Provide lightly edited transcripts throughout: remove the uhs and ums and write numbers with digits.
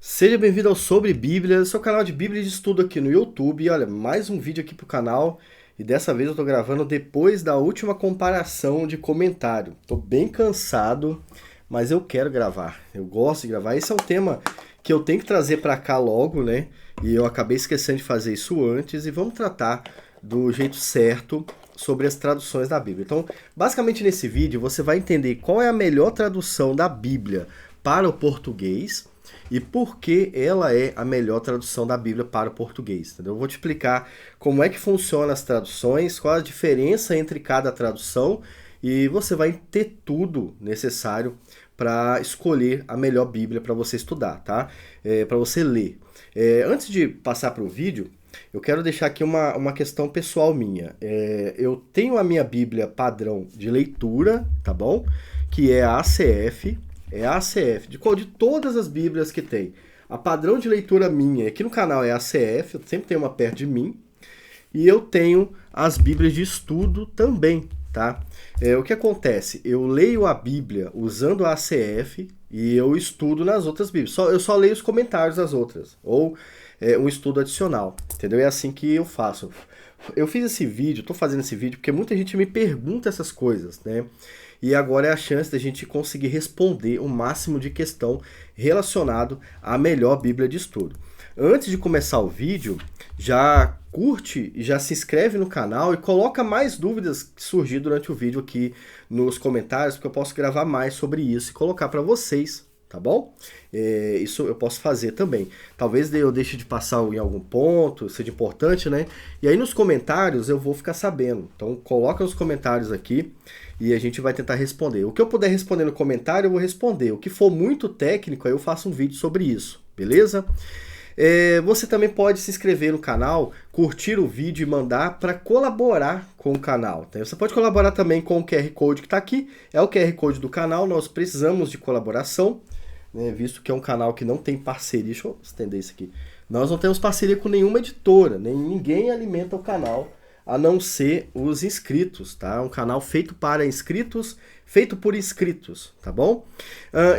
Seja bem-vindo ao Sobre Bíblia, seu canal de Bíblia de estudo aqui no YouTube. E olha, mais um vídeo aqui pro canal. E dessa vez eu tô gravando depois da última comparação de comentário. Tô bem cansado, mas eu quero gravar. Eu gosto de gravar. Esse é um tema que eu tenho que trazer pra cá logo, né? E eu acabei esquecendo de fazer isso antes. E vamos tratar do jeito certo sobre as traduções da Bíblia. Então, basicamente nesse vídeo você vai entender qual é a melhor tradução da Bíblia para o português e por que ela é a melhor tradução da Bíblia para o português. Entendeu? Eu vou te explicar como é que funcionam as traduções, qual a diferença entre cada tradução e você vai ter tudo necessário para escolher a melhor Bíblia para você estudar, tá? Para você ler. Antes de passar para o vídeo, eu quero deixar aqui uma questão pessoal minha. Eu tenho a minha Bíblia padrão de leitura, tá bom? Que é a ACF. É a ACF, de todas as Bíblias que tem. A padrão de leitura minha aqui no canal é a ACF, eu sempre tenho uma perto de mim. E eu tenho as Bíblias de estudo também, tá? O que acontece? Eu leio a Bíblia usando a ACF e eu estudo nas outras Bíblias. Eu só leio os comentários das outras, ou um estudo adicional, entendeu? É assim que eu faço. Eu fiz esse vídeo, tô fazendo esse vídeo porque muita gente me pergunta essas coisas, né? E agora é a chance da gente conseguir responder o máximo de questão relacionado à melhor Bíblia de estudo. Antes de começar o vídeo, já curte e já se inscreve no canal e coloca mais dúvidas que surgir durante o vídeo aqui nos comentários, porque eu posso gravar mais sobre isso e colocar para vocês, tá bom? Isso eu posso fazer também. Talvez eu deixe de passar em algum ponto, seja importante, né? E aí nos comentários eu vou ficar sabendo. Então coloca nos comentários aqui e a gente vai tentar responder. O que eu puder responder no comentário eu vou responder. O que for muito técnico aí eu faço um vídeo sobre isso, beleza? Você também pode se inscrever no canal, curtir o vídeo e mandar para colaborar com o canal. Tá? Você pode colaborar também com o QR Code que está aqui. É o QR Code do canal, nós precisamos de colaboração, né, visto que é um canal que não tem parceria. Deixa eu estender isso aqui. Nós não temos parceria com nenhuma editora, nem ninguém alimenta o canal a não ser os inscritos, tá? É um canal feito para inscritos, feito por inscritos, tá bom?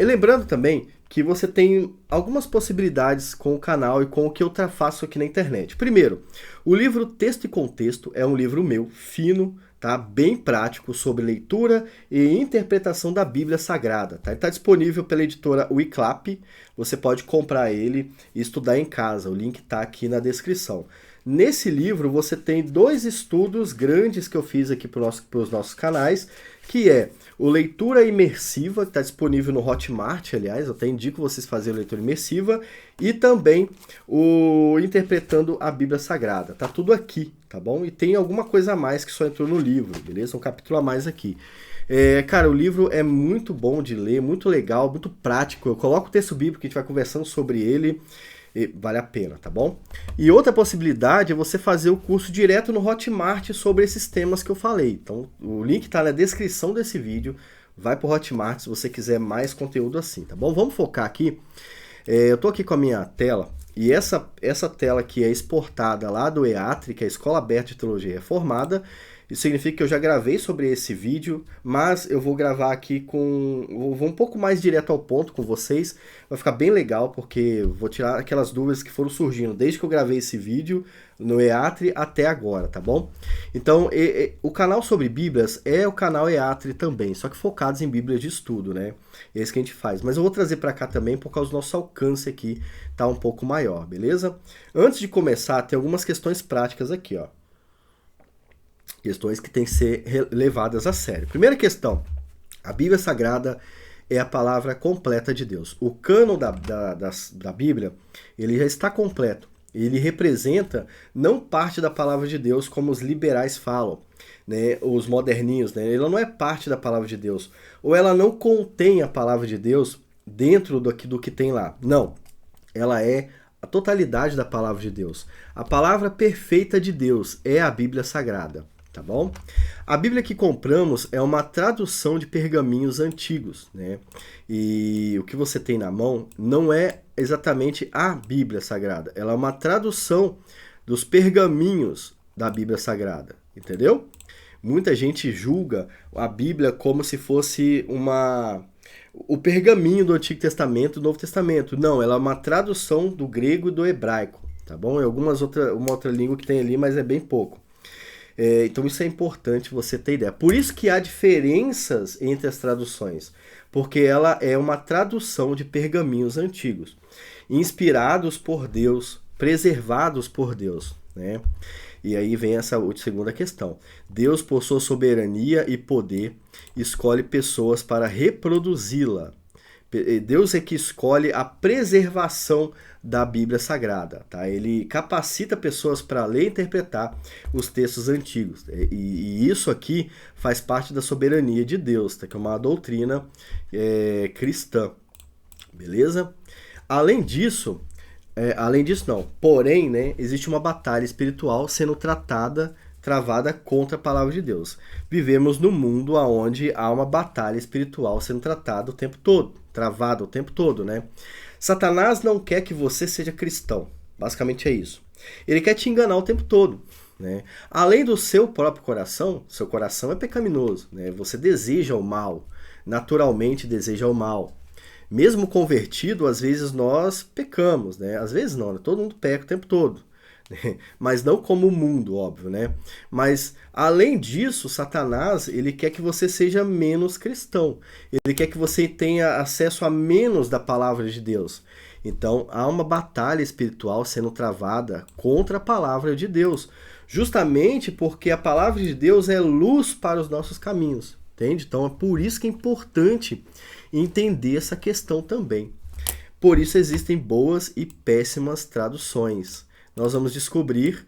E lembrando também que você tem algumas possibilidades com o canal e com o que eu faço aqui na internet. Primeiro, o livro Texto e Contexto é um livro meu, fino, tá? Bem prático, sobre leitura e interpretação da Bíblia Sagrada. Tá? Ele está disponível pela editora Wiclap, você pode comprar ele e estudar em casa, o link está aqui na descrição. Nesse livro você tem dois estudos grandes que eu fiz aqui para os nossos canais, que é o Leitura Imersiva, que está disponível no Hotmart, aliás, eu até indico vocês fazerem leitura imersiva, e também o Interpretando a Bíblia Sagrada. Tá tudo aqui, tá bom? E tem alguma coisa a mais que só entrou no livro, beleza? Um capítulo a mais aqui. Cara, o livro é muito bom de ler, muito legal, muito prático. Eu coloco o texto bíblico, que a gente vai conversando sobre ele, e vale a pena, tá bom? E outra possibilidade é você fazer o curso direto no Hotmart sobre esses temas que eu falei. Então, o link está na descrição desse vídeo. Vai para o Hotmart se você quiser mais conteúdo assim, tá bom? Vamos focar aqui. Eu tô aqui com a minha tela e essa tela aqui é exportada lá do EATRE, que é a Escola Aberta de Teologia Reformada. Isso significa que eu já gravei sobre esse vídeo, mas eu vou gravar aqui vou um pouco mais direto ao ponto com vocês. Vai ficar bem legal, porque eu vou tirar aquelas dúvidas que foram surgindo desde que eu gravei esse vídeo no EATRE até agora, tá bom? Então, o canal sobre Bíblias é o canal EATRE também, só que focados em Bíblias de estudo, né? É isso que a gente faz. Mas eu vou trazer para cá também por causa do nosso alcance aqui tá um pouco maior, beleza? Antes de começar, tem algumas questões práticas aqui, ó. Questões que têm que ser levadas a sério. Primeira questão, a Bíblia Sagrada é a palavra completa de Deus. O cânon da Bíblia, ele já está completo. Ele representa não parte da palavra de Deus como os liberais falam, né? Os moderninhos, né? Ela não é parte da palavra de Deus. Ou ela não contém a palavra de Deus dentro do que tem lá. Não, ela é a totalidade da palavra de Deus. A palavra perfeita de Deus é a Bíblia Sagrada. Tá bom? A Bíblia que compramos é uma tradução de pergaminhos antigos, né? E o que você tem na mão não é exatamente a Bíblia Sagrada, ela é uma tradução dos pergaminhos da Bíblia Sagrada, entendeu? Muita gente julga a Bíblia como se fosse o pergaminho do Antigo Testamento e do Novo Testamento. Não, ela é uma tradução do grego e do hebraico, tá bom? É uma outra língua que tem ali, mas é bem pouco. Então isso é importante você ter ideia. Por isso que há diferenças entre as traduções, porque ela é uma tradução de pergaminhos antigos, inspirados por Deus, preservados por Deus, né? E aí vem essa segunda questão. Deus, por sua soberania e poder, escolhe pessoas para reproduzi-la. Deus é que escolhe a preservação da Bíblia Sagrada, tá? Ele capacita pessoas para ler e interpretar os textos antigos. E isso aqui faz parte da soberania de Deus, tá? Que é uma doutrina cristã, beleza? Além disso não. Porém, né, existe uma batalha espiritual sendo travada contra a palavra de Deus. Vivemos num mundo onde há uma batalha espiritual sendo travada o tempo todo, né? Satanás não quer que você seja cristão. Basicamente é isso. Ele quer te enganar o tempo todo, né? Além do seu próprio coração, seu coração é pecaminoso, né? Você deseja o mal, naturalmente deseja o mal. Mesmo convertido, às vezes nós pecamos, né? Às vezes não, né? Todo mundo peca o tempo todo. Né? Mas não como o mundo, óbvio, né? Mas, além disso, Satanás, ele quer que você seja menos cristão. Ele quer que você tenha acesso a menos da palavra de Deus. Então, há uma batalha espiritual sendo travada contra a palavra de Deus. Justamente porque a palavra de Deus é luz para os nossos caminhos. Entende? Então, é por isso que é importante entender essa questão também. Por isso existem boas e péssimas traduções. Nós vamos descobrir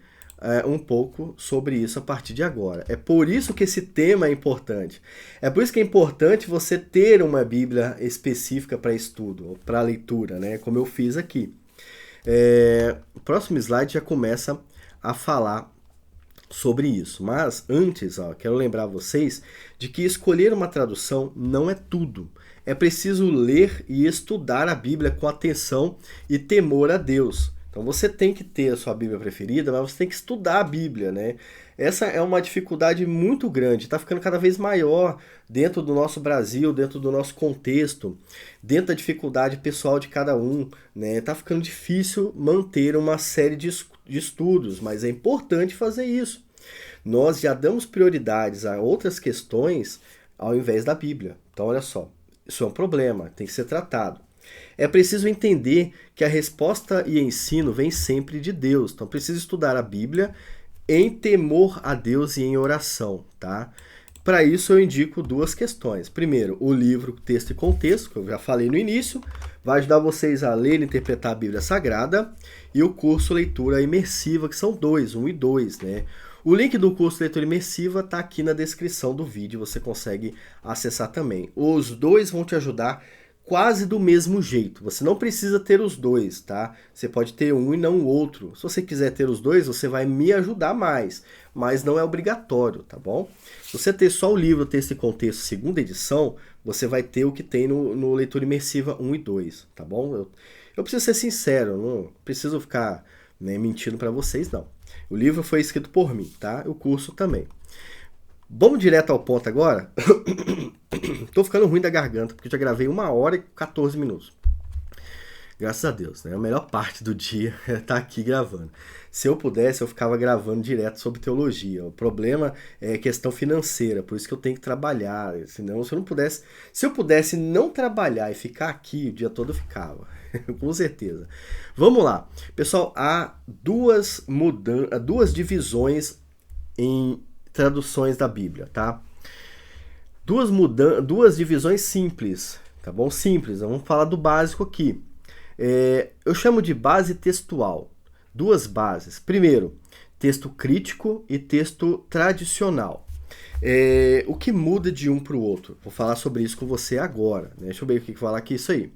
um pouco sobre isso a partir de agora. É por isso que esse tema é importante. É por isso que é importante você ter uma Bíblia específica para estudo, para leitura, né? Como eu fiz aqui. O próximo slide já começa a falar sobre isso. Mas antes, quero lembrar vocês de que escolher uma tradução não é tudo. É preciso ler e estudar a Bíblia com atenção e temor a Deus. Então você tem que ter a sua Bíblia preferida, mas você tem que estudar a Bíblia, né? Essa é uma dificuldade muito grande, está ficando cada vez maior dentro do nosso Brasil, dentro do nosso contexto, dentro da dificuldade pessoal de cada um, né? Está ficando difícil manter uma série de estudos, mas é importante fazer isso. Nós já damos prioridades a outras questões ao invés da Bíblia. Então olha só, isso é um problema, tem que ser tratado. É preciso entender que a resposta e ensino vem sempre de Deus. Então, preciso estudar a Bíblia em temor a Deus e em oração, tá? Para isso, eu indico duas questões. Primeiro, o livro Texto e Contexto, que eu já falei no início, vai ajudar vocês a ler e interpretar a Bíblia Sagrada, e o curso Leitura Imersiva, que são dois, 1 e 2, né? O link do curso Leitura Imersiva está aqui na descrição do vídeo, você consegue acessar também. Os dois vão te ajudar quase do mesmo jeito. Você não precisa ter os dois, tá? Você pode ter um e não o outro. Se você quiser ter os dois, você vai me ajudar mais, mas não é obrigatório, tá bom? Se você ter só o livro Texto e Contexto, segunda edição, você vai ter o que tem no Leitura Imersiva 1 e 2, tá bom? Eu preciso ser sincero, não preciso ficar, né, mentindo para vocês, não. O livro foi escrito por mim, tá? O curso também. Vamos direto ao ponto agora? Tô ficando ruim da garganta, porque eu já gravei 1 hora e 14 minutos. Graças a Deus, né? A melhor parte do dia é estar aqui gravando. Se eu pudesse, eu ficava gravando direto sobre teologia. O problema é questão financeira, por isso que eu tenho que trabalhar. Senão, se eu pudesse não trabalhar e ficar aqui o dia todo, eu ficava. Com certeza. Vamos lá. Pessoal, há duas divisões em traduções da Bíblia, tá? Duas divisões simples, tá bom? Simples, vamos falar do básico aqui. Eu chamo de base textual. Duas bases. Primeiro, texto crítico e texto tradicional. O que muda de um para o outro? Vou falar sobre isso com você agora, né? Deixa eu ver o que falar aqui, isso aí.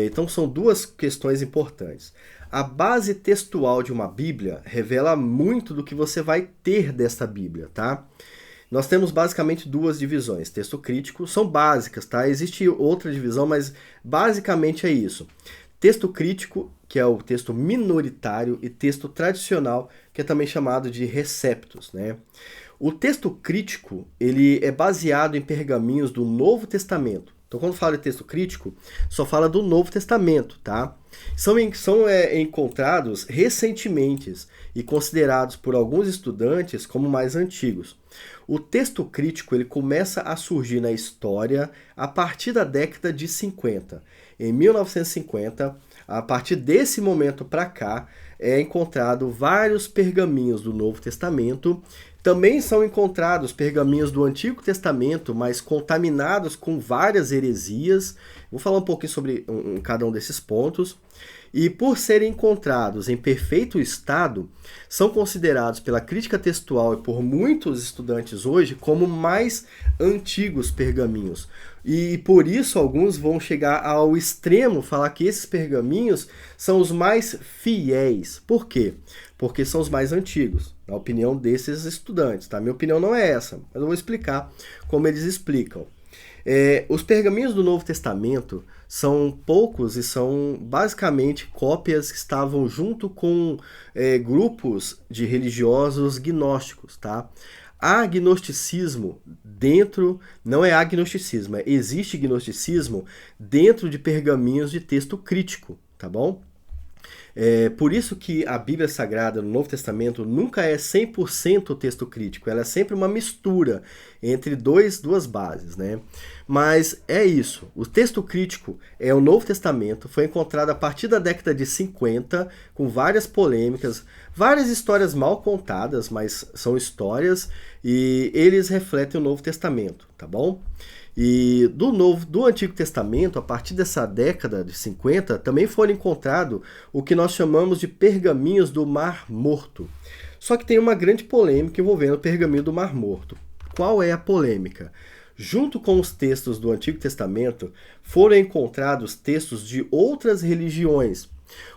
Então são duas questões importantes. A base textual de uma Bíblia revela muito do que você vai ter desta Bíblia, tá? Nós temos basicamente duas divisões. Texto crítico são básicas, tá? Existe outra divisão, mas basicamente é isso. Texto crítico, que é o texto minoritário, e texto tradicional, que é também chamado de receptos, né? O texto crítico, ele é baseado em pergaminhos do Novo Testamento. Então, quando fala de texto crítico, só fala do Novo Testamento, tá? São encontrados recentemente e considerados por alguns estudantes como mais antigos. O texto crítico ele começa a surgir na história a partir da década de 50. Em 1950, a partir desse momento para cá, é encontrado vários pergaminhos do Novo Testamento. Também são encontrados pergaminhos do Antigo Testamento, mas contaminados com várias heresias. Vou falar um pouquinho sobre cada um desses pontos. E por serem encontrados em perfeito estado, são considerados pela crítica textual e por muitos estudantes hoje como mais antigos pergaminhos. E por isso alguns vão chegar ao extremo, falar que esses pergaminhos são os mais fiéis. Por quê? Porque são os mais antigos, na opinião desses estudantes, tá? Minha opinião não é essa, mas eu vou explicar como eles explicam. Os pergaminhos do Novo Testamento são poucos e são basicamente cópias que estavam junto com grupos de religiosos gnósticos, tá? Há gnosticismo dentro, não é agnosticismo, existe gnosticismo dentro de pergaminhos de texto crítico, tá bom? Por isso que a Bíblia Sagrada no Novo Testamento nunca é 100% texto crítico, ela é sempre uma mistura entre duas bases, né? Mas é isso, o texto crítico é o Novo Testamento, foi encontrado a partir da década de 50, com várias polêmicas, várias histórias mal contadas, mas são histórias e eles refletem o Novo Testamento, tá bom? E do Antigo Testamento, a partir dessa década de 50, também foram encontrados o que nós chamamos de pergaminhos do Mar Morto. Só que tem uma grande polêmica envolvendo o pergaminho do Mar Morto. Qual é a polêmica? Junto com os textos do Antigo Testamento, foram encontrados textos de outras religiões,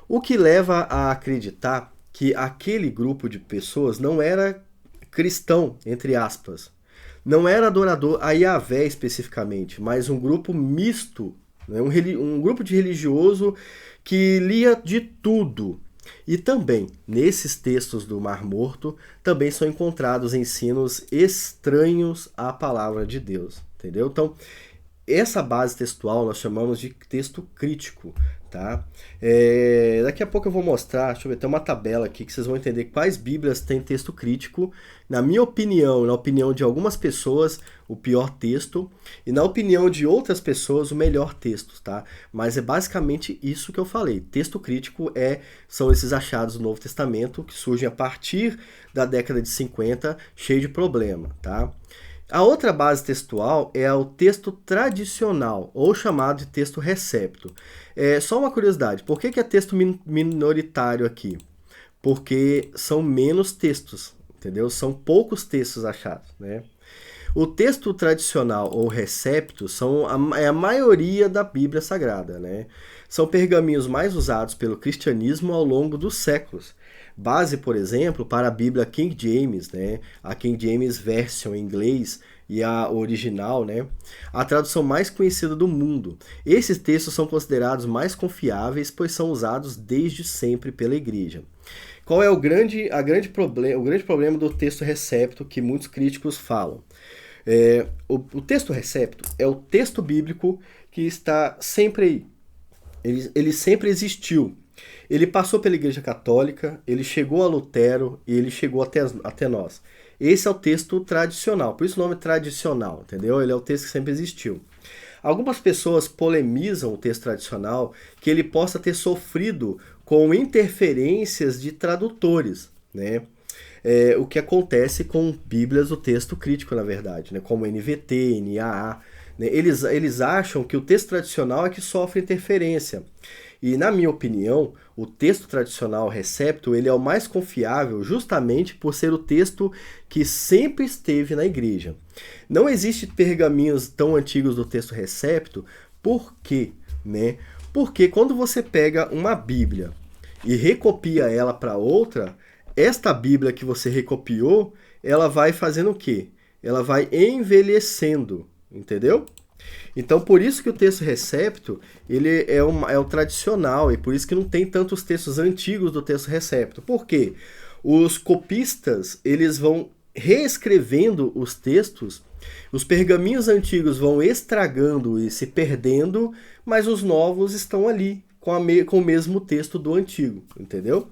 o que leva a acreditar que aquele grupo de pessoas não era cristão, entre aspas. Não era adorador a Yahvé especificamente, mas um grupo misto, né? Um grupo de religioso que lia de tudo. E também, nesses textos do Mar Morto, também são encontrados ensinos estranhos à palavra de Deus, entendeu? Então, essa base textual nós chamamos de texto crítico, tá? Daqui a pouco eu vou mostrar, deixa eu ver, tem uma tabela aqui que vocês vão entender quais bíblias têm texto crítico. Na minha opinião, na opinião de algumas pessoas, o pior texto, e na opinião de outras pessoas, o melhor texto, tá? Mas é basicamente isso que eu falei. Texto crítico são esses achados do Novo Testamento que surgem a partir da década de 50, cheio de problema, tá? A outra base textual é o texto tradicional, ou chamado de texto recepto. Só uma curiosidade, por que é texto minoritário aqui? Porque são menos textos, entendeu? São poucos textos achados, né? O texto tradicional ou recepto é a maioria da Bíblia Sagrada, né? São pergaminhos mais usados pelo cristianismo ao longo dos séculos. Base, por exemplo, para a Bíblia King James, né? A King James Version em inglês e a original, né? A tradução mais conhecida do mundo. Esses textos são considerados mais confiáveis, pois são usados desde sempre pela igreja. Qual é o grande problema do texto recepto que muitos críticos falam? O texto recepto é o texto bíblico que está sempre aí. Ele sempre existiu. Ele passou pela Igreja Católica, ele chegou a Lutero e ele chegou até nós. Esse é o texto tradicional, por isso o nome é tradicional, entendeu? Ele é o texto que sempre existiu. Algumas pessoas polemizam o texto tradicional que ele possa ter sofrido com interferências de tradutores, né? O que acontece com bíblias do texto crítico, na verdade, né? Como NVT, NAA. Né? Eles acham que o texto tradicional é que sofre interferência. E, na minha opinião, o texto tradicional recepto ele é o mais confiável justamente por ser o texto que sempre esteve na igreja. Não existe pergaminhos tão antigos do texto recepto, por quê? Né? Porque quando você pega uma Bíblia e recopia ela para outra, esta Bíblia que você recopiou, ela vai fazendo o quê? Ela vai envelhecendo, entendeu? Então, por isso que o texto recepto ele é o tradicional, e por isso que não tem tantos textos antigos do texto recepto. Por quê? Os copistas eles vão reescrevendo os textos Os pergaminhos antigos vão estragando e se perdendo, mas os novos estão ali com o mesmo texto do antigo, entendeu?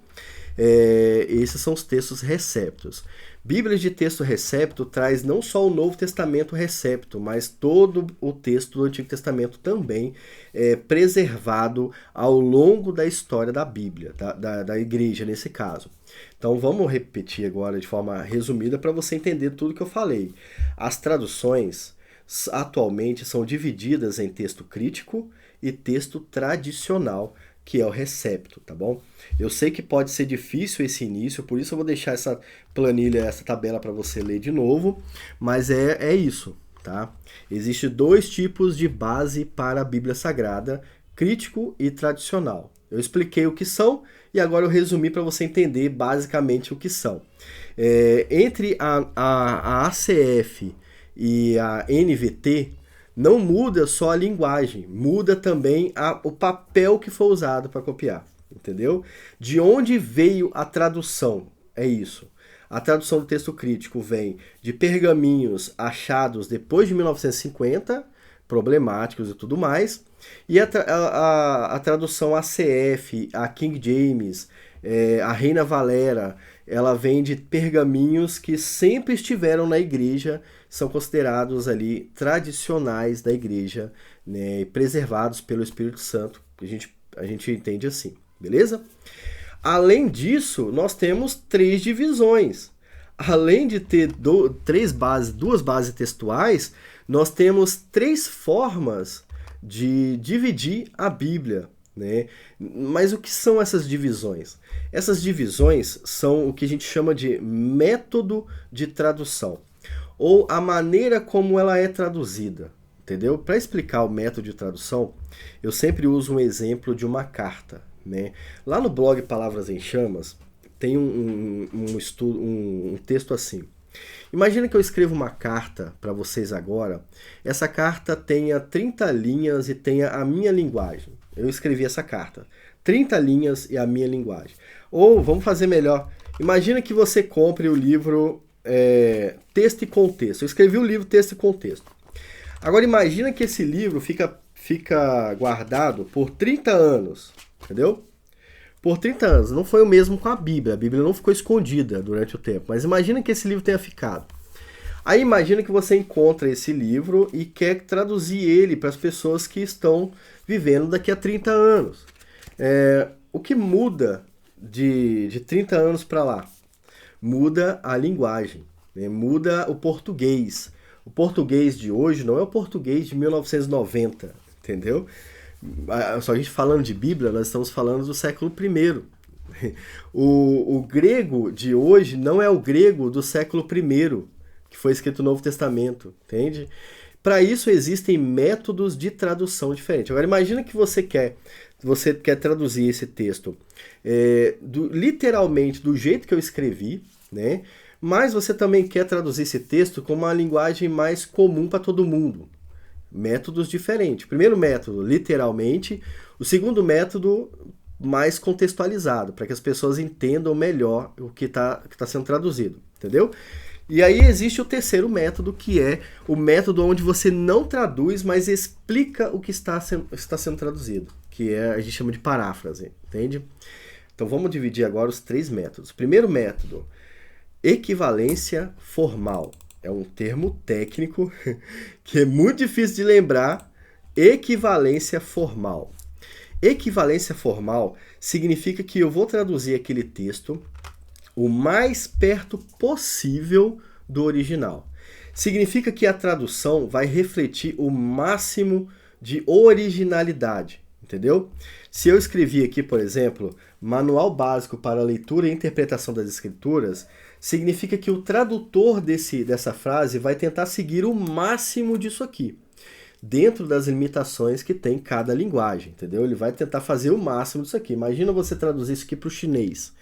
Esses são os textos receptos. Bíblia de texto recepto traz não só o Novo Testamento recepto, mas todo o texto do Antigo Testamento também preservado ao longo da história da Bíblia, da igreja nesse caso. Então vamos repetir agora de forma resumida para você entender tudo que eu falei. As traduções atualmente são divididas em texto crítico e texto tradicional, que é o recepto, tá bom? Eu sei que pode ser difícil esse início, por isso eu vou deixar essa planilha, essa tabela para você ler de novo, mas é isso, tá? Existem dois tipos de base para a Bíblia Sagrada, crítico e tradicional. Eu expliquei o que são e agora eu resumi para você entender basicamente o que são. Entre a ACF e a NVT, não muda só a linguagem, muda também o papel que foi usado para copiar, entendeu? De onde veio a tradução? É isso. A tradução do texto crítico vem de pergaminhos achados depois de 1950, problemáticos e tudo mais, e a tradução ACF, a King James, a Reina Valera, ela vem de pergaminhos que sempre estiveram na igreja, são considerados ali tradicionais da igreja, né, preservados pelo Espírito Santo, a gente entende assim, beleza? Além disso, nós temos três divisões. Além de ter duas bases textuais, nós temos três formas de dividir a Bíblia, né? Mas o que são essas divisões? Essas divisões são o que a gente chama de método de tradução, ou a maneira como ela é traduzida, entendeu? Para explicar o método de tradução, eu sempre uso um exemplo de uma carta, né? Lá no blog Palavras em Chamas, tem um texto assim. Imagina que eu escrevo uma carta para vocês agora, essa carta tenha 30 linhas e tenha a minha linguagem. Eu escrevi essa carta, 30 linhas e a minha linguagem. Ou, vamos fazer melhor, imagina que você compre o livro Texto e Contexto. Eu escrevi o livro Texto e Contexto. Agora imagina que esse livro fica guardado por 30 anos, entendeu? Por 30 anos. Não foi o mesmo com a Bíblia não ficou escondida durante o tempo, mas imagina que esse livro tenha ficado. Aí imagina que você encontra esse livro e quer traduzir ele para as pessoas que estão vivendo daqui a 30 anos. O que muda de 30 anos para lá? Muda a linguagem, né? Muda o português. O português de hoje não é o português de 1990, entendeu? Só a gente falando de Bíblia, nós estamos falando do século I. O grego de hoje não é o grego do século I, que foi escrito no Novo Testamento, entende? Para isso existem métodos de tradução diferentes. Agora imagina que você quer traduzir esse texto literalmente do jeito que eu escrevi, né? Mas você também quer traduzir esse texto com uma linguagem mais comum para todo mundo. Métodos diferentes. O primeiro método, literalmente. O segundo método, mais contextualizado, para que as pessoas entendam melhor o que tá sendo traduzido. Entendeu? E aí existe o terceiro método, que é o método onde você não traduz, mas explica o que está sendo traduzido, que a gente chama de paráfrase, entende? Então vamos dividir agora os três métodos. Primeiro método, equivalência formal. É um termo técnico que é muito difícil de lembrar. Equivalência formal. Equivalência formal significa que eu vou traduzir aquele texto o mais perto possível do original. Significa que a tradução vai refletir o máximo de originalidade, entendeu? Se eu escrevi aqui, por exemplo, Manual Básico para a Leitura e Interpretação das Escrituras, significa que o tradutor dessa frase vai tentar seguir o máximo disso aqui, dentro das limitações que tem cada linguagem, entendeu? Ele vai tentar fazer o máximo disso aqui. Imagina você traduzir isso aqui para o chinês.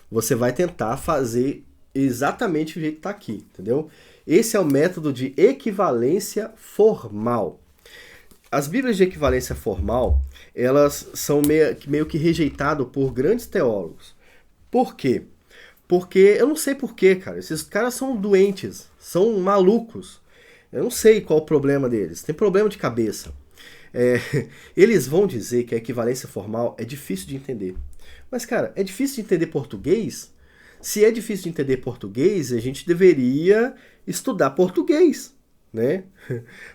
Você vai tentar fazer exatamente o jeito que está aqui, entendeu? Esse é o método de equivalência formal. As bíblias de equivalência formal, elas são meio que rejeitadas por grandes teólogos. Por quê? Porque, eu não sei porquê, cara, esses caras são doentes, são malucos. Eu não sei qual o problema deles. Tem problema de cabeça. É, eles vão dizer que a equivalência formal é difícil de entender. Mas, cara, é difícil de entender português? Se é difícil de entender português, a gente deveria estudar português, né?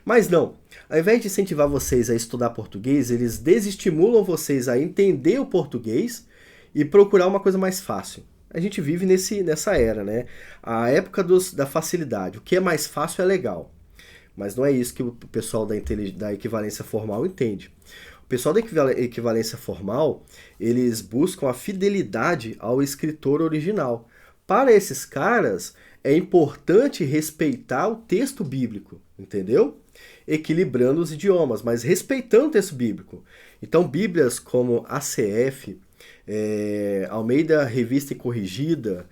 Mas não. Ao invés de incentivar vocês a estudar português, eles desestimulam vocês a entender o português e procurar uma coisa mais fácil. A gente vive nessa era, né? A época da facilidade. O que é mais fácil é legal. Mas não é isso que o pessoal da equivalência formal entende. O pessoal da equivalência formal, eles buscam a fidelidade ao escritor original. Para esses caras, é importante respeitar o texto bíblico, entendeu? Equilibrando os idiomas, mas respeitando o texto bíblico. Então, bíblias como ACF, Almeida Revista e Corrigida,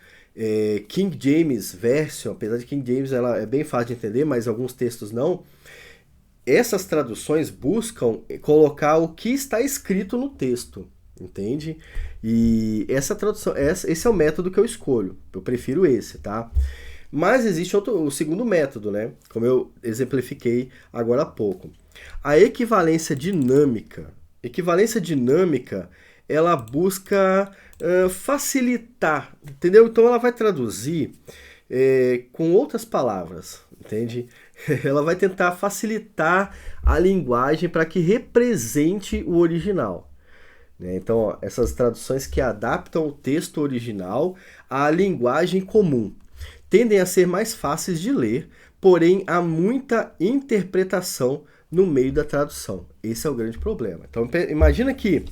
King James Version, apesar de King James ela é bem fácil de entender, mas alguns textos não. Essas traduções buscam colocar o que está escrito no texto, entende? E essa tradução, esse é o método que eu escolho. Eu prefiro esse, tá? Mas existe o segundo método, né? Como eu exemplifiquei agora há pouco. A equivalência dinâmica. Equivalência dinâmica, ela busca facilitar, entendeu? Então ela vai traduzir com outras palavras, entende? Ela vai tentar facilitar a linguagem para que represente o original. Né? Então, ó, essas traduções que adaptam o texto original à linguagem comum tendem a ser mais fáceis de ler, porém há muita interpretação no meio da tradução. Esse é o grande problema. Então, imagina que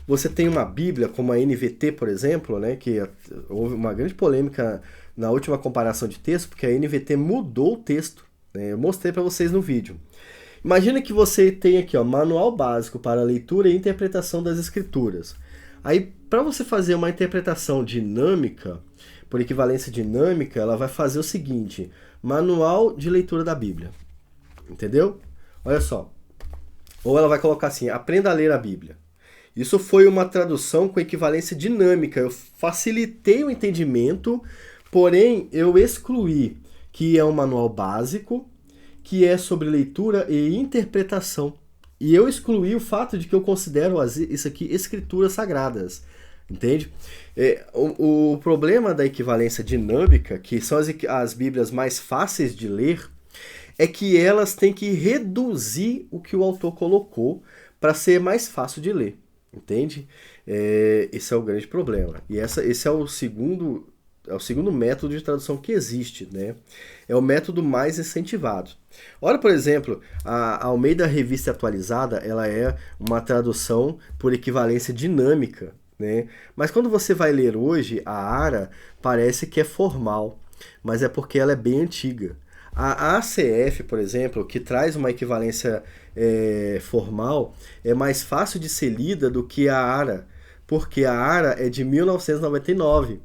você tem uma Bíblia como a NVT, por exemplo, né, que houve uma grande polêmica na última comparação de texto, porque a NVT mudou o texto. Né? Eu mostrei para vocês no vídeo. Imagina que você tem aqui, ó, manual básico para leitura e interpretação das escrituras. Aí, para você fazer uma interpretação dinâmica, por equivalência dinâmica, ela vai fazer o seguinte: manual de leitura da Bíblia. Entendeu? Olha só. Ou ela vai colocar assim: aprenda a ler a Bíblia. Isso foi uma tradução com equivalência dinâmica. Eu facilitei o entendimento, porém eu excluí que é um manual básico, que é sobre leitura e interpretação. E eu excluí o fato de que eu considero isso aqui escrituras sagradas. Entende? O problema da equivalência dinâmica, que são as Bíblias mais fáceis de ler, é que elas têm que reduzir o que o autor colocou para ser mais fácil de ler. Entende? Esse é o grande problema. E esse é o segundo método de tradução que existe, né? É o método mais incentivado. Olha, por exemplo, a Almeida Revista Atualizada, ela é uma tradução por equivalência dinâmica, né? Mas quando você vai ler hoje, a ARA parece que é formal, mas é porque ela é bem antiga. A ACF, por exemplo, que traz uma equivalência formal, é mais fácil de ser lida do que a ARA, porque a ARA é de 1999,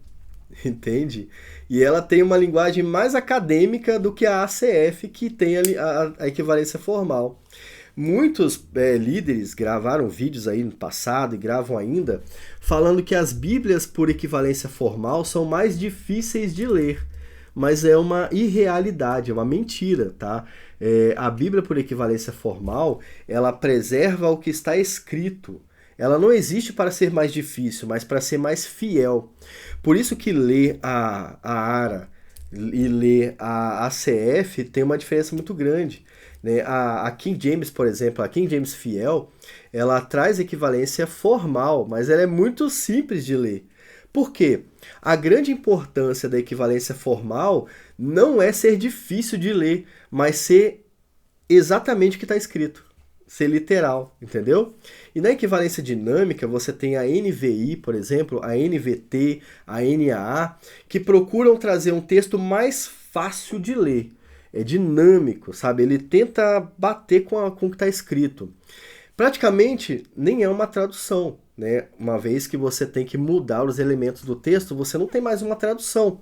entende? E ela tem uma linguagem mais acadêmica do que a ACF, que tem a equivalência formal. Muitos líderes gravaram vídeos aí no passado e gravam ainda, falando que as Bíblias por equivalência formal são mais difíceis de ler. Mas é uma irrealidade, é uma mentira, tá? A Bíblia por equivalência formal, ela preserva o que está escrito. Ela não existe para ser mais difícil, mas para ser mais fiel. Por isso que ler a ARA e ler a ACF tem uma diferença muito grande. Né? A King James, por exemplo, a King James Fiel, ela traz equivalência formal, mas ela é muito simples de ler. Por quê? A grande importância da equivalência formal não é ser difícil de ler, mas ser exatamente o que está escrito. Ser literal, entendeu? E na equivalência dinâmica, você tem a NVI, por exemplo, a NVT, a NAA, que procuram trazer um texto mais fácil de ler. É dinâmico, sabe? Ele tenta bater com o que está escrito. Praticamente nem é uma tradução, né? Uma vez que você tem que mudar os elementos do texto, você não tem mais uma tradução.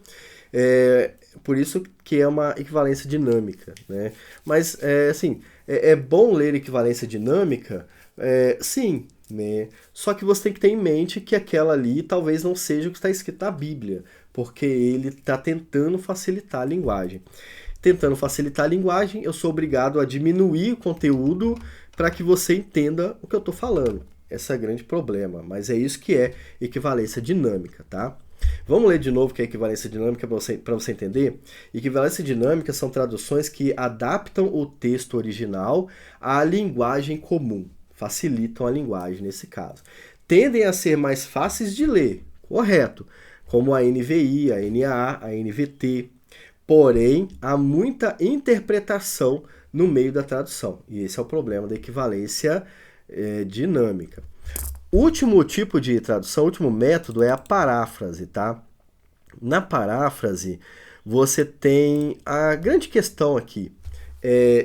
Por isso que é uma equivalência dinâmica, né? Mas, assim, é bom ler equivalência dinâmica? Sim, né? Só que você tem que ter em mente que aquela ali talvez não seja o que está escrito na Bíblia, porque ele está tentando facilitar a linguagem. tentando facilitar a linguagem, eu sou obrigado a diminuir o conteúdo para que você entenda o que eu estou falando. Esse é o grande problema, mas é isso que é equivalência dinâmica, tá? Vamos ler de novo o que é equivalência dinâmica para você entender? Equivalência dinâmica são traduções que adaptam o texto original à linguagem comum, facilitam a linguagem nesse caso. Tendem a ser mais fáceis de ler, correto, como a NVI, a NAA, a NVT. Porém, há muita interpretação no meio da tradução. E esse é o problema da equivalência dinâmica. O último tipo de tradução, o último método é a paráfrase, tá? Na paráfrase, você tem a grande questão aqui,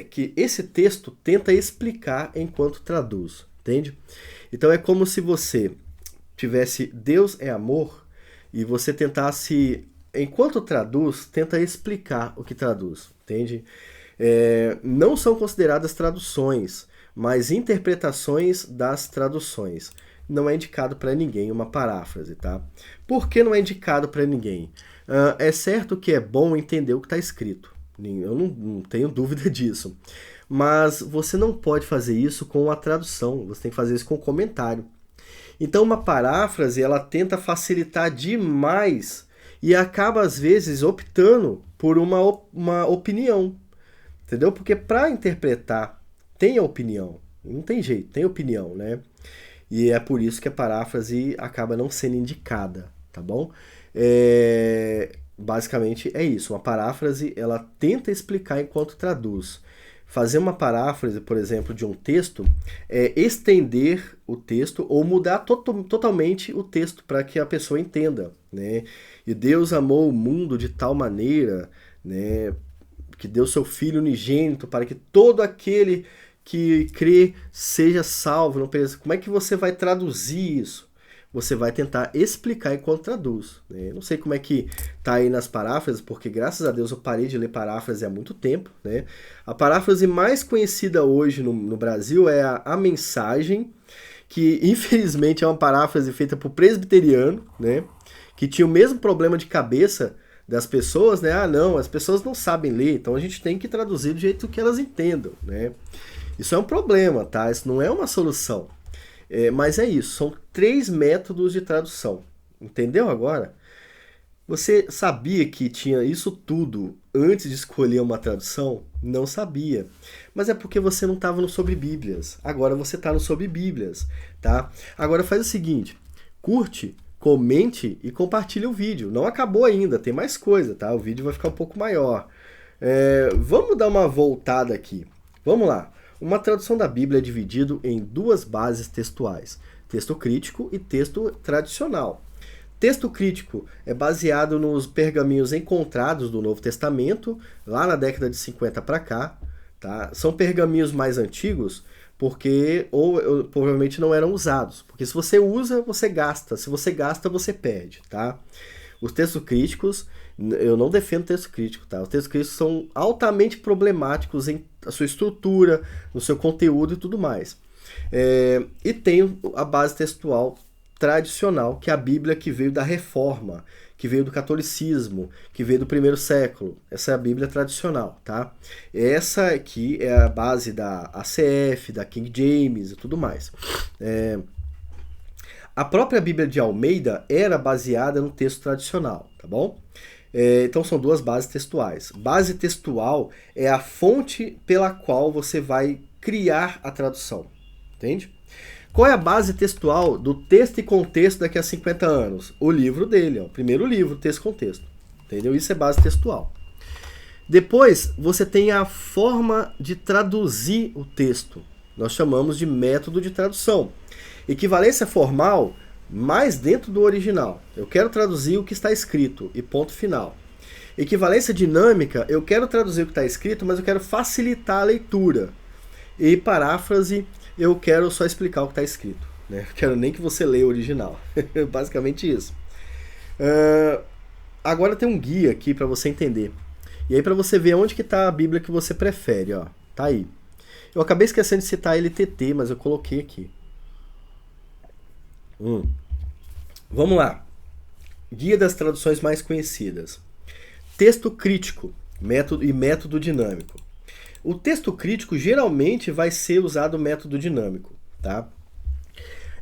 que esse texto tenta explicar enquanto traduz, entende? Então é como se você tivesse Deus é amor e você tentasse, enquanto traduz, tenta explicar o que traduz, entende? Não são consideradas traduções, mas interpretações das traduções. Não é indicado para ninguém uma paráfrase, tá? Por que não é indicado para ninguém? É certo que é bom entender o que está escrito. Eu não tenho dúvida disso. Mas você não pode fazer isso com a tradução. Você tem que fazer isso com o comentário. Então, uma paráfrase, ela tenta facilitar demais e acaba, às vezes, optando por uma opinião. Entendeu? Porque para interpretar, tem a opinião. Não tem jeito, tem opinião, né? E é por isso que a paráfrase acaba não sendo indicada, tá bom? Basicamente é isso. Uma paráfrase, ela tenta explicar enquanto traduz. Fazer uma paráfrase, por exemplo, de um texto, é estender o texto ou mudar totalmente o texto para que a pessoa entenda, né? E Deus amou o mundo de tal maneira, né, que deu seu Filho unigênito para que todo aquele que crê seja salvo. Não pensa, como é que você vai traduzir isso? Você vai tentar explicar enquanto traduz, né? Não sei como é que tá aí nas paráfrases, porque graças a Deus eu parei de ler paráfrase há muito tempo, né? A paráfrase mais conhecida hoje no Brasil é a Mensagem, que infelizmente é uma paráfrase feita por presbiteriano, né? Que tinha o mesmo problema de cabeça das pessoas, né? Ah, não, as pessoas não sabem ler, então a gente tem que traduzir do jeito que elas entendam, né? Isso é um problema, tá? Isso não é uma solução. Mas é isso, são 3 métodos de tradução. Entendeu agora? Você sabia que tinha isso tudo antes de escolher uma tradução? Não sabia. Mas é porque você não estava no Sobre Bíblias. Agora você está no Sobre Bíblias, tá? Agora faz o seguinte, curte, comente e compartilhe o vídeo. Não acabou ainda, tem mais coisa, tá? O vídeo vai ficar um pouco maior. Vamos dar uma voltada aqui. Vamos lá. Uma tradução da Bíblia é dividido em 2 bases textuais, texto crítico e texto tradicional. Texto crítico é baseado nos pergaminhos encontrados do Novo Testamento, lá na década de 50 para cá. Tá? São pergaminhos mais antigos porque provavelmente não eram usados. Porque se você usa, você gasta. Se você gasta, você perde. Tá? Os textos críticos, eu não defendo texto crítico, tá? Os textos críticos são altamente problemáticos em a sua estrutura, no seu conteúdo e tudo mais. E tem a base textual tradicional, que é a Bíblia que veio da Reforma, que veio do catolicismo, que veio do primeiro século. Essa é a Bíblia tradicional, tá? Essa aqui é a base da ACF, da King James e tudo mais. A própria Bíblia de Almeida era baseada no texto tradicional, tá bom? Então são 2 bases textuais. Base textual é a fonte pela qual você vai criar a tradução, entende? Qual é a base textual do texto e contexto daqui a 50 anos? O livro dele, ó, o primeiro livro, texto e contexto, entendeu? Isso é base textual. Depois você tem a forma de traduzir o texto. Nós chamamos de método de tradução. Equivalência formal, mais dentro do original. Eu quero traduzir o que está escrito e ponto final. Equivalência dinâmica, eu quero traduzir o que está escrito, mas eu quero facilitar a leitura. E paráfrase, eu quero só explicar o que está escrito, né? Eu quero nem que você leia o original. Basicamente isso. Agora tem um guia aqui para você entender. E aí para você ver onde que está a Bíblia que você prefere, ó. Tá aí. Eu acabei esquecendo de citar a LTT, mas eu coloquei aqui. Vamos lá. Guia das traduções mais conhecidas. Texto crítico. método dinâmico. O texto crítico geralmente vai ser usado o método dinâmico, tá?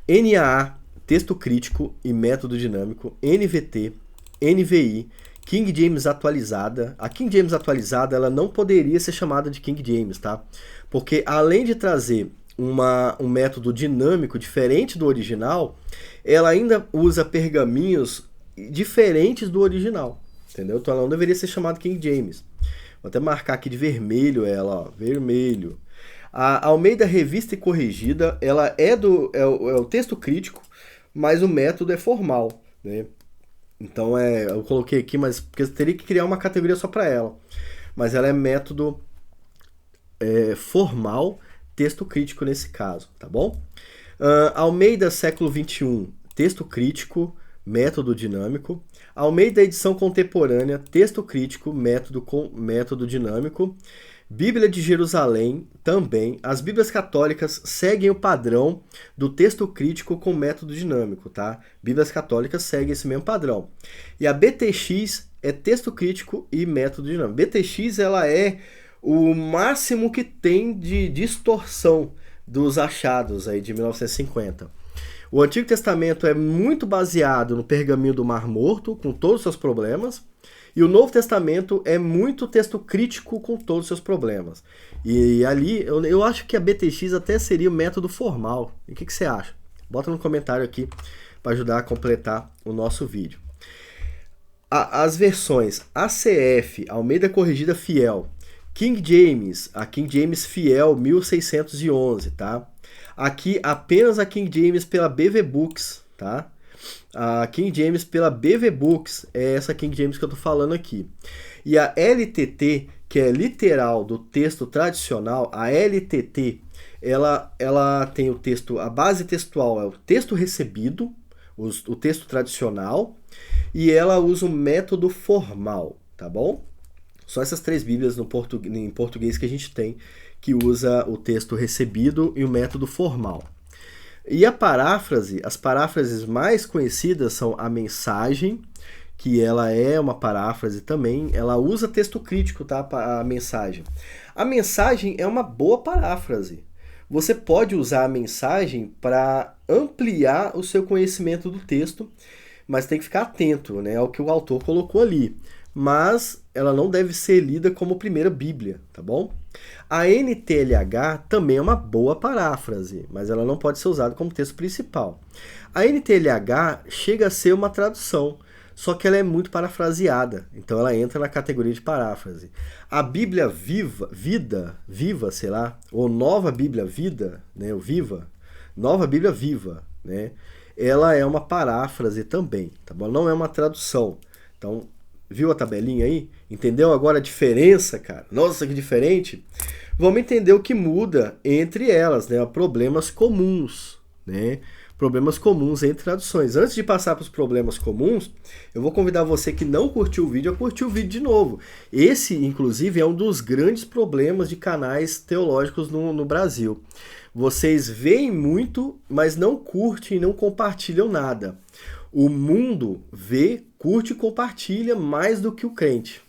NAA, texto crítico e método dinâmico, NVT, NVI, King James atualizada. A King James atualizada ela não poderia ser chamada de King James, tá? Porque além de trazer um método dinâmico diferente do original, ela ainda usa pergaminhos diferentes do original, entendeu? Então ela não deveria ser chamada King James. Vou até marcar aqui de vermelho ela, ó, vermelho. A Almeida Revista e Corrigida, ela é o texto crítico, mas o método é formal, né? Então eu coloquei aqui, mas porque eu teria que criar uma categoria só para ela. Mas ela é método formal, texto crítico nesse caso, tá bom? Almeida Século XXI, texto crítico, método dinâmico. Almeida Edição Contemporânea, texto crítico, método dinâmico. Bíblia de Jerusalém, também. As Bíblias católicas seguem o padrão do texto crítico com método dinâmico, tá? Bíblias católicas seguem esse mesmo padrão. E a BTX é texto crítico e método dinâmico. BTX, ela é o máximo que tem de distorção dos achados aí de 1950. O Antigo Testamento é muito baseado no pergaminho do Mar Morto, com todos os seus problemas. E o Novo Testamento é muito texto crítico com todos os seus problemas. E ali, eu acho que a BTX até seria o método formal. E o que você acha? Bota no comentário aqui para ajudar a completar o nosso vídeo. As versões ACF, Almeida Corrigida Fiel, King James, a King James Fiel 1611, tá? Aqui apenas a King James pela BV Books, tá? A King James pela BV Books é essa King James que eu tô falando aqui. E a LTT, que é literal do texto tradicional, a LTT, ela tem o texto, a base textual é o texto recebido, o texto tradicional, e ela usa o método formal, tá bom? Só essas três bíblias em português que a gente tem, que usa o texto recebido e o método formal. E a paráfrase, as paráfrases mais conhecidas são a Mensagem, que ela é uma paráfrase também, ela usa texto crítico, tá? A Mensagem. A Mensagem é uma boa paráfrase. Você pode usar a Mensagem para ampliar o seu conhecimento do texto, mas tem que ficar atento, né, ao que o autor colocou ali. Mas ela não deve ser lida como primeira Bíblia, tá bom? A NTLH também é uma boa paráfrase, mas ela não pode ser usada como texto principal. A NTLH chega a ser uma tradução, só que ela é muito parafraseada, então ela entra na categoria de paráfrase. A Bíblia Viva, sei lá, ou Nova Bíblia Vida, né, o Viva, Nova Bíblia Viva, né, ela é uma paráfrase também, tá bom? Não é uma tradução. Então, viu a tabelinha aí? Entendeu agora a diferença, cara? Nossa, que diferente! Vamos entender o que muda entre elas, né? Problemas comuns, né? Problemas comuns entre traduções. Antes de passar para os problemas comuns, eu vou convidar você que não curtiu o vídeo a curtir o vídeo de novo. Esse, inclusive, é um dos grandes problemas de canais teológicos no Brasil. Vocês veem muito, mas não curtem e não compartilham nada. O mundo vê, curte e compartilha mais do que o crente.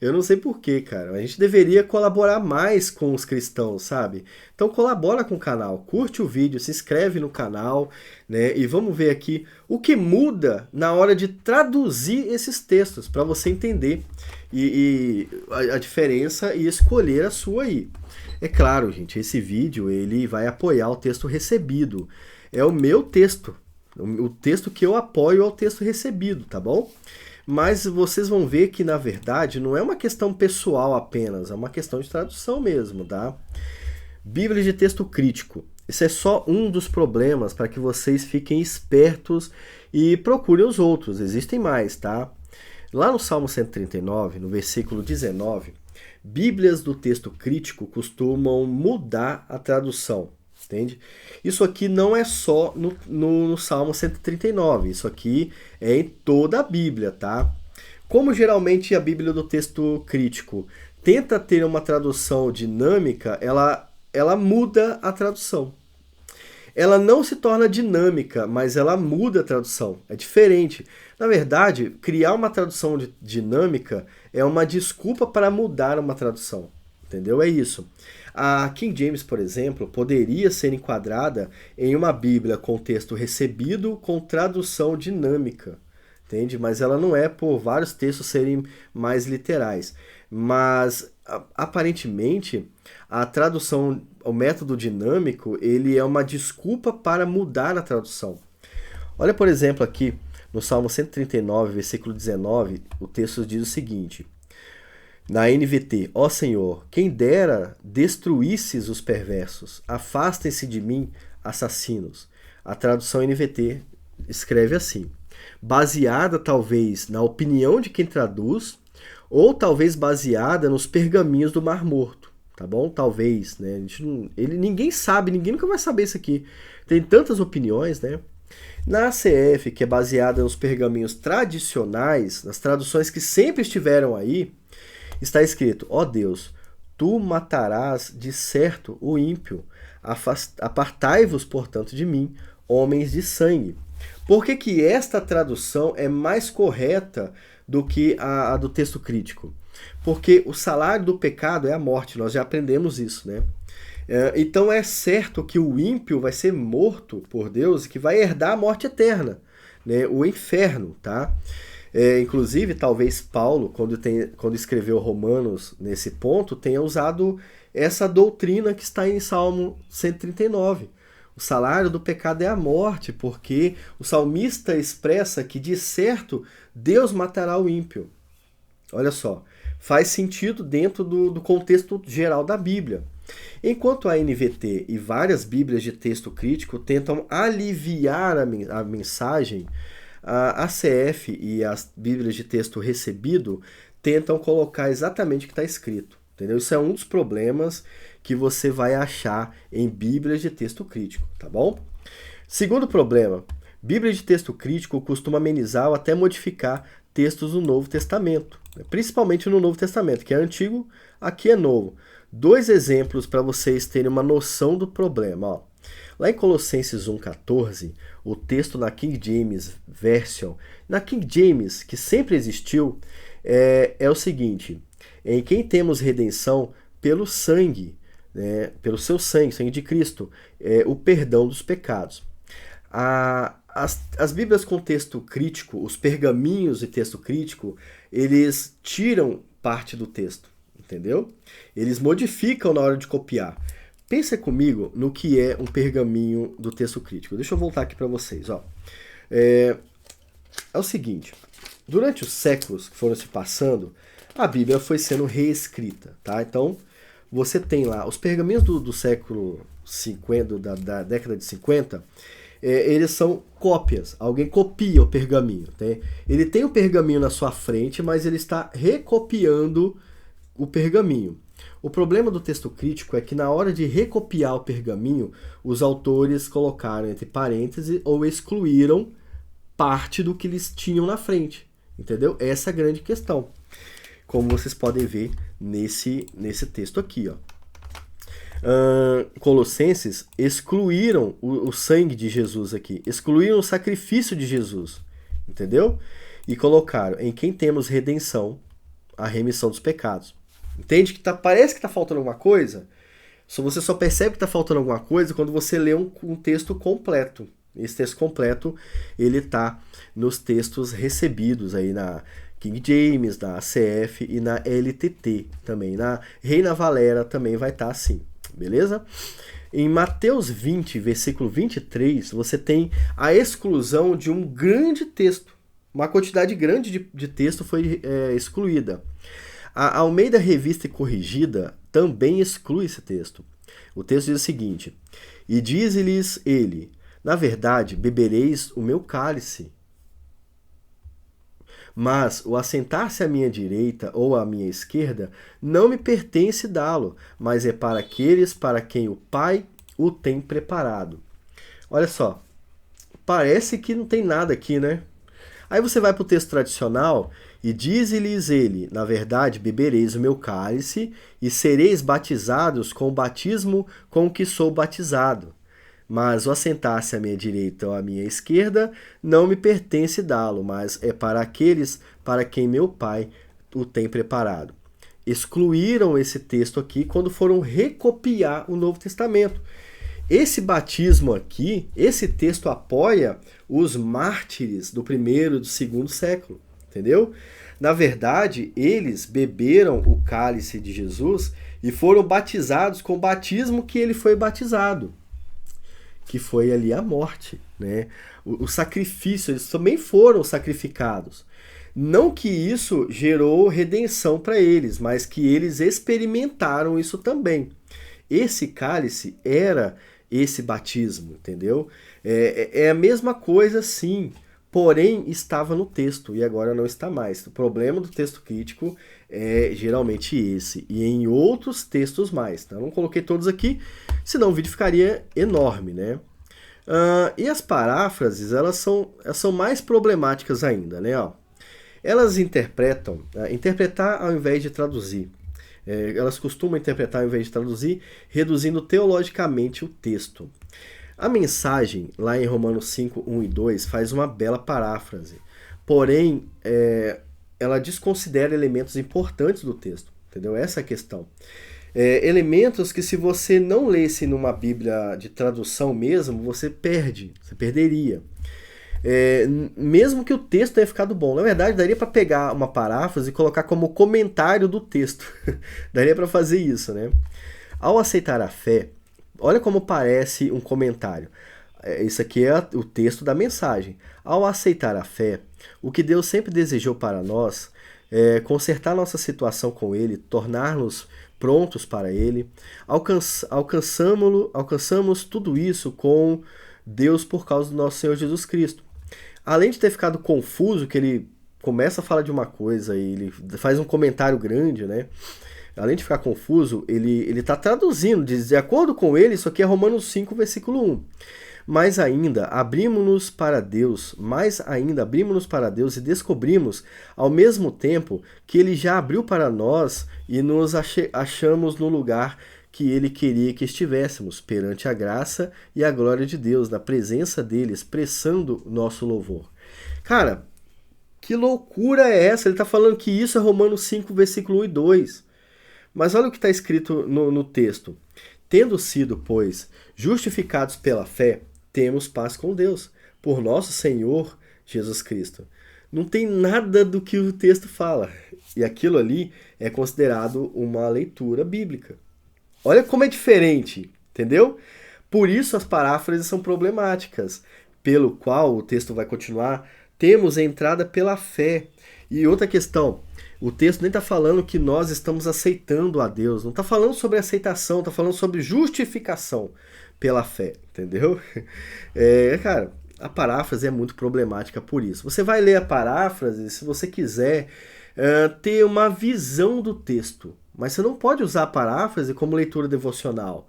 Eu não sei porquê, cara. A gente deveria colaborar mais com os cristãos, sabe? Então colabora com o canal, curte o vídeo, se inscreve no canal, né? E vamos ver aqui o que muda na hora de traduzir esses textos, para você entender a diferença e escolher a sua aí. É claro, gente, esse vídeo ele vai apoiar o texto recebido. É o meu texto. O texto que eu apoio é o texto recebido, tá bom? Mas vocês vão ver que, na verdade, não é uma questão pessoal apenas, é uma questão de tradução mesmo, tá? Bíblia de texto crítico. Esse é só um dos problemas para que vocês fiquem espertos e procurem os outros. Existem mais, tá? Lá no Salmo 139, no versículo 19, Bíblias do texto crítico costumam mudar a tradução. Entende? Isso aqui não é só no Salmo 139, isso aqui é em toda a Bíblia, tá? Como geralmente a Bíblia do texto crítico tenta ter uma tradução dinâmica, ela muda a tradução. ela não se torna dinâmica, mas ela muda a tradução. É diferente. Na verdade, criar uma tradução dinâmica é uma desculpa para mudar uma tradução. Entendeu? É isso. A King James, por exemplo, poderia ser enquadrada em uma Bíblia com texto recebido com tradução dinâmica. Entende? Mas ela não é por vários textos serem mais literais. Mas, aparentemente, a tradução, o método dinâmico, ele é uma desculpa para mudar a tradução. Olha, por exemplo, aqui no Salmo 139, versículo 19, o texto diz o seguinte: na NVT, ó Senhor, quem dera destruísses os perversos, afastem-se de mim, assassinos. A tradução NVT escreve assim: baseada talvez na opinião de quem traduz, ou talvez baseada nos pergaminhos do Mar Morto, tá bom? Talvez, né? Ninguém sabe, ninguém nunca vai saber isso aqui. Tem tantas opiniões, né? Na ACF, que é baseada nos pergaminhos tradicionais, nas traduções que sempre estiveram aí, está escrito: ó Deus, tu matarás de certo o ímpio, apartai-vos, portanto, de mim, homens de sangue. Por que que esta tradução é mais correta do que a do texto crítico? Porque o salário do pecado é a morte, nós já aprendemos isso, né? Então é certo que o ímpio vai ser morto por Deus e que vai herdar a morte eterna, né? O inferno, tá? Inclusive, talvez Paulo, quando escreveu Romanos nesse ponto, tenha usado essa doutrina que está em Salmo 139. O salário do pecado é a morte, porque o salmista expressa que, de certo, Deus matará o ímpio. Olha só, faz sentido dentro do contexto geral da Bíblia. Enquanto a NVT e várias Bíblias de texto crítico tentam aliviar a mensagem, a ACF e as Bíblias de texto recebido tentam colocar exatamente o que está escrito. Entendeu? Isso é um dos problemas que você vai achar em Bíblias de texto crítico, tá bom? Segundo problema, Bíblia de texto crítico costuma amenizar ou até modificar textos do Novo Testamento, principalmente no Novo Testamento, que é antigo, aqui é novo. Dois exemplos para vocês terem uma noção do problema. Ó. Lá em Colossenses 1,14, o texto na King James Version, na King James, que sempre existiu, é o seguinte: em quem temos redenção pelo sangue, né, pelo seu sangue, sangue de Cristo, o perdão dos pecados. As Bíblias com texto crítico, os pergaminhos de texto crítico, eles tiram parte do texto, entendeu? Eles modificam na hora de copiar. Pensa comigo no que é um pergaminho do texto crítico. Deixa eu voltar aqui para vocês. Ó. É o seguinte, durante os séculos que foram se passando, a Bíblia foi sendo reescrita, tá? Então, você tem lá os pergaminhos do século 50, da década de 50, eles são cópias. Alguém copia o pergaminho, tá? Ele tem o pergaminho na sua frente, mas ele está recopiando o pergaminho. O problema do texto crítico é que na hora de recopiar o pergaminho, os autores colocaram entre parênteses ou excluíram parte do que eles tinham na frente, entendeu? Essa é a grande questão, como vocês podem ver nesse texto aqui, ó. Colossenses excluíram o sangue de Jesus aqui, excluíram o sacrifício de Jesus, entendeu? E colocaram em quem temos redenção, a remissão dos pecados. Entende que parece que está faltando alguma coisa? Você só percebe que está faltando alguma coisa quando você lê um texto completo. Esse texto completo ele está nos textos recebidos aí na King James, na ACF e na LTT também. Na Reina Valera também vai estar assim, beleza? Em Mateus 20, versículo 23, você tem a exclusão de um grande texto. Uma quantidade grande de texto foi excluída. A Almeida Revista e Corrigida também exclui esse texto. O texto diz o seguinte: e diz-lhes ele, na verdade, bebereis o meu cálice. Mas o assentar-se à minha direita ou à minha esquerda não me pertence dá-lo, mas é para aqueles para quem o Pai o tem preparado. Olha só, parece que não tem nada aqui, né? Aí você vai para o texto tradicional e diz-lhes ele, na verdade, bebereis o meu cálice e sereis batizados com o batismo com que sou batizado. Mas o assentar-se à minha direita ou à minha esquerda não me pertence dá-lo, mas é para aqueles para quem meu Pai o tem preparado. Excluíram esse texto aqui quando foram recopiar o Novo Testamento. Esse batismo aqui, esse texto apoia os mártires do primeiro e do segundo século, entendeu? Na verdade, eles beberam o cálice de Jesus e foram batizados com o batismo que ele foi batizado, que foi ali a morte, né? O sacrifício, eles também foram sacrificados. Não que isso gerou redenção para eles, mas que eles experimentaram isso também. Esse cálice era esse batismo, entendeu? É a mesma coisa, sim, porém estava no texto e agora não está mais. O problema do texto crítico é geralmente esse, e em outros textos mais. Tá? Não coloquei todos aqui, senão o vídeo ficaria enorme, né? E as paráfrases, elas são mais problemáticas ainda, né? Ó, elas interpretar ao invés de traduzir. Elas costumam interpretar ao invés de traduzir, reduzindo teologicamente o texto. A mensagem, lá em Romanos 5, 1 e 2, faz uma bela paráfrase. Porém, ela desconsidera elementos importantes do texto. Entendeu? Essa é a questão. Elementos que, se você não lesse numa Bíblia de tradução mesmo, você perderia. Mesmo que o texto tenha ficado bom. Na verdade, daria para pegar uma paráfrase e colocar como comentário do texto. Daria para fazer isso, né? Ao aceitar a fé, olha como parece um comentário. Isso aqui é o texto da mensagem. Ao aceitar a fé, o que Deus sempre desejou para nós é consertar nossa situação com Ele, tornar-nos prontos para Ele. Alcançamos tudo isso com Deus por causa do nosso Senhor Jesus Cristo. Além de ter ficado confuso, que ele começa a falar de uma coisa e ele faz um comentário grande, né? Além de ficar confuso, ele está traduzindo, de acordo com ele, isso aqui é Romanos 5, versículo 1. Mais ainda, abrimos-nos para Deus e descobrimos, ao mesmo tempo, que Ele já abriu para nós e nos achamos no lugar que Ele queria que estivéssemos, perante a graça e a glória de Deus, na presença dEle, expressando nosso louvor. Cara, que loucura é essa? Ele está falando que isso é Romanos 5, versículo 1 e 2. Mas olha o que está escrito no texto. Tendo sido, pois, justificados pela fé, temos paz com Deus, por nosso Senhor Jesus Cristo. Não tem nada do que o texto fala. E aquilo ali é considerado uma leitura bíblica. Olha como é diferente, entendeu? Por isso as paráfrases são problemáticas, pelo qual o texto vai continuar, temos a entrada pela fé. E outra questão, o texto nem está falando que nós estamos aceitando a Deus, não está falando sobre aceitação, está falando sobre justificação pela fé, entendeu? Cara, a paráfrase é muito problemática por isso. Você vai ler a paráfrase se você quiser ter uma visão do texto, mas você não pode usar a paráfrase como leitura devocional.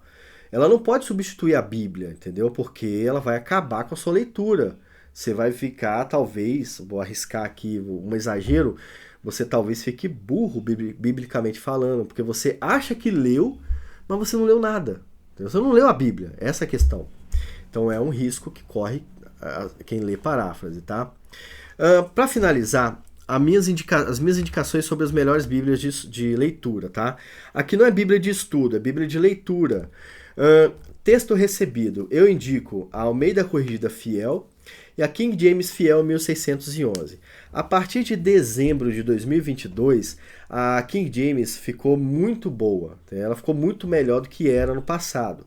Ela não pode substituir a Bíblia, entendeu? Porque ela vai acabar com a sua leitura. Você vai ficar, talvez, vou arriscar aqui um exagero, você talvez fique burro biblicamente falando, porque você acha que leu, mas você não leu nada. Você não leu a Bíblia, essa é a questão. Então é um risco que corre quem lê paráfrase, tá? Para finalizar, as minhas indicações sobre as melhores Bíblias de leitura, tá? Aqui não é Bíblia de estudo, é Bíblia de leitura. Texto recebido, eu indico a Almeida Corrigida Fiel e a King James Fiel 1611. A partir de dezembro de 2022, a King James ficou muito boa. Ela ficou muito melhor do que era no passado.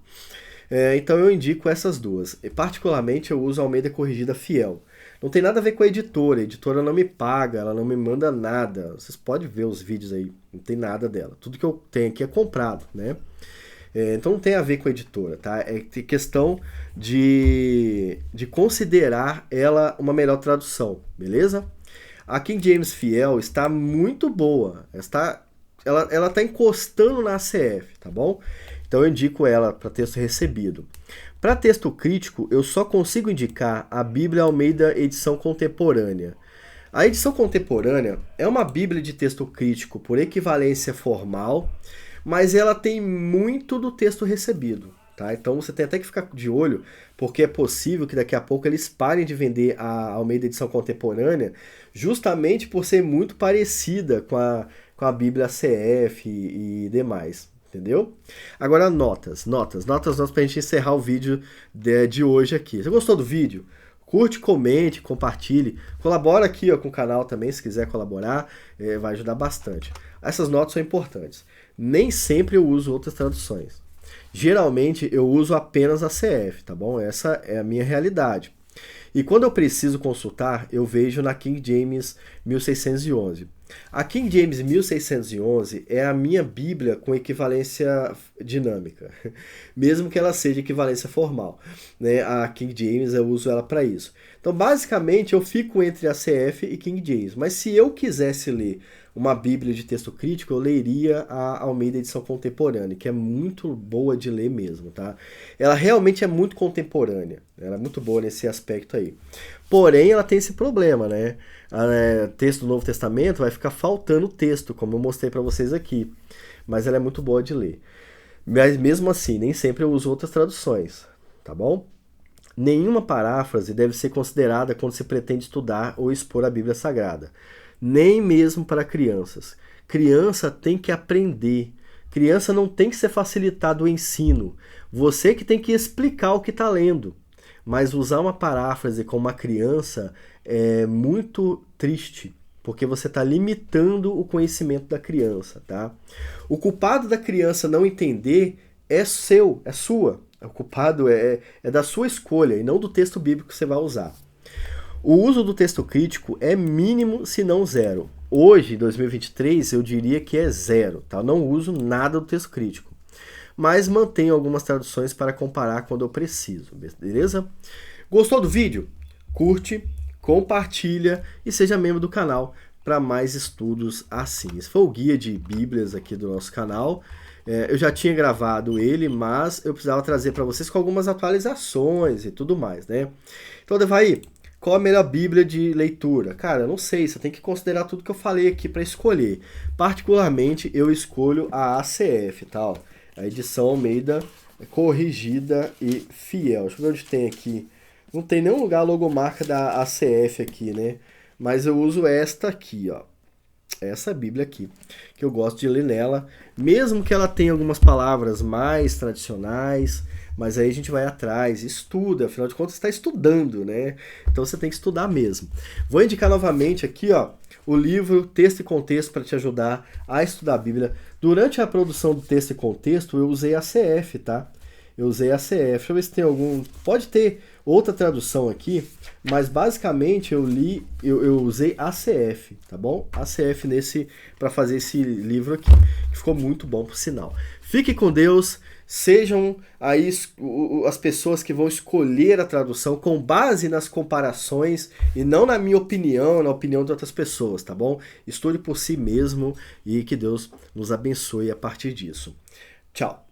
Então eu indico essas duas. E, particularmente eu uso a Almeida Corrigida Fiel. Não tem nada a ver com a editora não me paga, ela não me manda nada. Vocês podem ver os vídeos aí, não tem nada dela. Tudo que eu tenho aqui é comprado, né? Então não tem a ver com a editora, tá? É questão de considerar ela uma melhor tradução, beleza? A King James Fiel está muito boa, ela está encostando na ACF, tá bom? Então eu indico ela para texto recebido. Para texto crítico, eu só consigo indicar a Bíblia Almeida Edição Contemporânea. A edição contemporânea é uma Bíblia de texto crítico por equivalência formal, mas ela tem muito do texto recebido. tá? Então você tem até que ficar de olho, porque é possível que daqui a pouco eles parem de vender a Almeida Edição Contemporânea, justamente por ser muito parecida com a Bíblia CF e demais. Entendeu? Agora notas pra gente encerrar o vídeo de hoje aqui. Você gostou do vídeo? Curte, comente, compartilhe. Colabora aqui ó, com o canal também, se quiser colaborar, vai ajudar bastante. Essas notas são importantes. Nem sempre eu uso outras traduções. Geralmente eu uso apenas a CF, tá bom? Essa é a minha realidade. E quando eu preciso consultar, eu vejo na King James 1611. A King James 1611 é a minha Bíblia com equivalência dinâmica, mesmo que ela seja equivalência formal, né? A King James eu uso ela para isso. Então, basicamente, eu fico entre a CF e King James, mas se eu quisesse ler uma Bíblia de texto crítico, eu leria a Almeida Edição Contemporânea, que é muito boa de ler mesmo, tá? Ela realmente é muito contemporânea, ela é muito boa nesse aspecto aí. Porém, ela tem esse problema, né? Texto do Novo Testamento vai ficar faltando texto, como eu mostrei para vocês aqui. Mas ela é muito boa de ler. Mas mesmo assim, nem sempre eu uso outras traduções, tá bom? Nenhuma paráfrase deve ser considerada quando se pretende estudar ou expor a Bíblia Sagrada. Nem mesmo para crianças. Criança tem que aprender. Criança não tem que ser facilitado o ensino. Você que tem que explicar o que está lendo. Mas usar uma paráfrase com uma criança é muito triste, porque você está limitando o conhecimento da criança, tá? O culpado da criança não entender é seu, é sua. O culpado é da sua escolha e não do texto bíblico que você vai usar. O uso do texto crítico é mínimo, se não zero. Hoje, em 2023, eu diria que é zero, tá? Eu não uso nada do texto crítico. Mas mantenho algumas traduções para comparar quando eu preciso, beleza? Gostou do vídeo? Curte, compartilha e seja membro do canal para mais estudos assim. Esse foi o guia de Bíblias aqui do nosso canal. Eu já tinha gravado ele, mas eu precisava trazer para vocês com algumas atualizações e tudo mais, né? Então, Devaí, qual a melhor Bíblia de leitura? Cara, eu não sei, você tem que considerar tudo que eu falei aqui para escolher. Particularmente, eu escolho a ACF, tá? A edição Almeida corrigida e fiel. Deixa eu ver onde tem aqui. Não tem nenhum lugar a logomarca da ACF aqui, né? Mas eu uso esta aqui, ó. Essa Bíblia aqui, que eu gosto de ler nela, mesmo que ela tenha algumas palavras mais tradicionais, mas aí a gente vai atrás, estuda, afinal de contas você está estudando, né? Então você tem que estudar mesmo. Vou indicar novamente aqui, ó, o livro Texto e Contexto para te ajudar a estudar a Bíblia. Durante a produção do Texto e Contexto, eu usei a CF, tá? Eu usei a CF. Deixa eu ver se tem algum... Pode ter outra tradução aqui, mas basicamente eu usei ACF, tá bom? ACF para fazer esse livro aqui, que ficou muito bom por sinal. Fique com Deus, sejam aí as pessoas que vão escolher a tradução com base nas comparações e não na minha opinião, na opinião de outras pessoas, tá bom? Estude por si mesmo e que Deus nos abençoe a partir disso. Tchau!